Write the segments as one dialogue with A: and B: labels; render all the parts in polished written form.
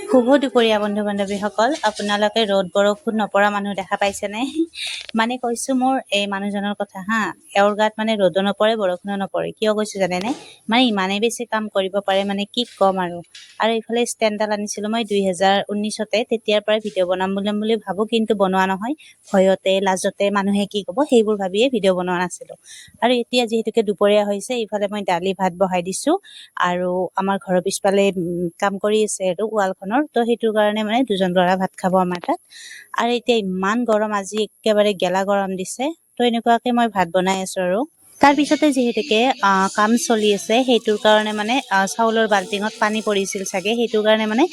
A: শুভ দুপৰীয়া বন্ধু বান্ধৱীসকল, আপোনালোকে ৰ'দ বৰষুণ নপৰা মানুহ দেখা পাইছেনে? মানে কৈছো মোৰ এই মানুহজনৰ কথা হা। এওঁৰ গাত মানে ৰ'দো নপৰে বৰষুণো নপৰে। কিয় কৈছো জানেনে? মানে ইমানেই বেছি কাম কৰিব পাৰে, মানে কি ক'ম আৰু এইফালে ষ্টেণ্ডডাল আনিছিলো মই 2019তে। তেতিয়াৰ পৰাই ভিডিঅ' বনাম বুলি ভাবো, কিন্তু বনোৱা নহয়। ভয়তে লাজতে মানুহে কি ক'ব সেইবোৰ ভাবিয়ে ভিডিঅ' বনোৱা নাছিলো। আৰু এতিয়া যিহেতুকে দুপৰীয়া হৈছে, ইফালে মই দালি ভাত বহাই দিছো আৰু আমাৰ ঘৰৰ পিছফালে কাম কৰি আছে আৰু ৱালখনৰ, তো সেইটো কাৰণে মানে দুজন ল'ৰা ভাত খাব আমাৰ তাত। আৰু এতিয়া ইমান গৰম, আজি একেবাৰে গেলা গৰম দিছে। তো এনেকুৱাকে মই ভাত বনাই আছো আৰু তাৰ পিছতে যিহেতুকে কাম চলি আছে, সেইটোৰ কাৰণে মানে চাউলৰ বাল্টিঙত পানী পৰিছিল চাগে, সেইটো কাৰণে মানে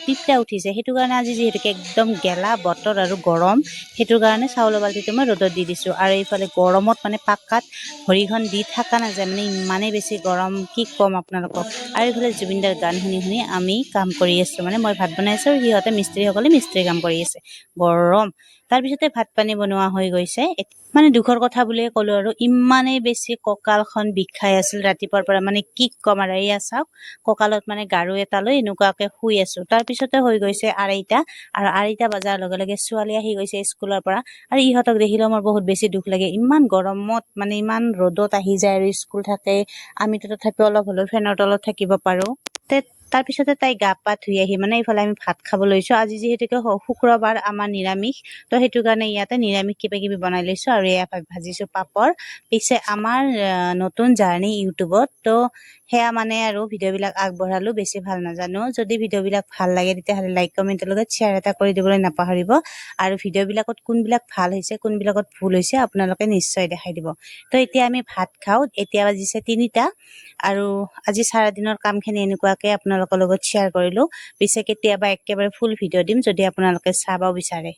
A: পিপৰা উঠিছে। সেইটো কাৰণে আজি যিহেতুকে একদম গেলা বতৰ আৰু গৰম, সেইটো কাৰণে চাউলৰ বাল্টিটো মই ৰ'দত দি দিছো। আৰু এইফালে গৰমত মানে পাক্কাত ভৰিখন দি থকা নাযায়, মানে ইমানেই বেছি গৰম, কি ক'ম আপোনালোকক। আৰু এইফালে জুবিনদাৰ গান শুনি শুনি আমি কাম কৰি আছো, মানে মই ভাত বনাই আছো আৰু সিহঁতে মিস্ত্ৰীসকলে মিস্ত্ৰী কাম কৰি আছে। গৰম। তাৰপিছতে ভাত পানী বনোৱা হৈ গৈছে। মানে দুখৰ কথা বুলিয়ে ক'লো আৰু ইমানেই বেছি কঁকালখন বিষাই আছিল ৰাতিপুৱাৰ পৰা, মানে কি ক'ম আৰু। এয়া চাওক, কঁকালত মানে গাৰু এটা লৈ এনেকুৱাকে শুই আছো। তাৰপিছতে হৈ গৈছে আঢ়ৈটা, আৰু আঢ়ৈটা বজাৰ লগে লগে ছোৱালী আহি গৈছে স্কুলৰ পৰা। আৰু ইহঁতক দেখিলেও মোৰ বহুত বেছি দুখ লাগে, ইমান গৰমত মানে ইমান ৰ'দত আহি যায় আৰু স্কুল থাকে। আমিতো তথাপিও অলপ হ'লেও ফেনৰ তলত থাকিব পাৰো। তাৰপিছতে তাই গা পা ধুই আহি মানে এইফালে আমি ভাত খাব লৈছো। আজি যিহেতুকে শুক্ৰবাৰ, আমাৰ নিৰামিষ, তো সেইটো কাৰণে ইয়াতে নিৰামিষ কিবা কিবি বনাই লৈছো। আৰু এয়া ভাজিছো পাপৰ। পিছে আমাৰ নতুন জাৰ্নি ইউটিউবত, তো সেয়া মানে আৰু ভিডিঅ'বিলাক আগবঢ়ালো। বেছি ভাল নাজানো, যদি ভিডিঅ'বিলাক ভাল লাগে তেতিয়াহ'লে লাইক কমেণ্টৰ লগত শ্বেয়াৰ এটা কৰি দিবলৈ নাপাহৰিব। আৰু ভিডিঅ'বিলাকত কোনবিলাক ভাল হৈছে, কোনবিলাকত ভুল হৈছে আপোনালোকে নিশ্চয় দেখাই দিব। তো এতিয়া আমি ভাত খাওঁ। এতিয়া বাজিছে 3টা, আৰু আজি চাৰাদিনৰ কামখিনি এনেকুৱাকে আপোনালোকৰ লগত শ্বেয়াৰ কৰিলো। পিছে কেতিয়াবা একেবাৰে ফুল ভিডিঅ' দিম যদি আপোনালোকে চাব বিচাৰে।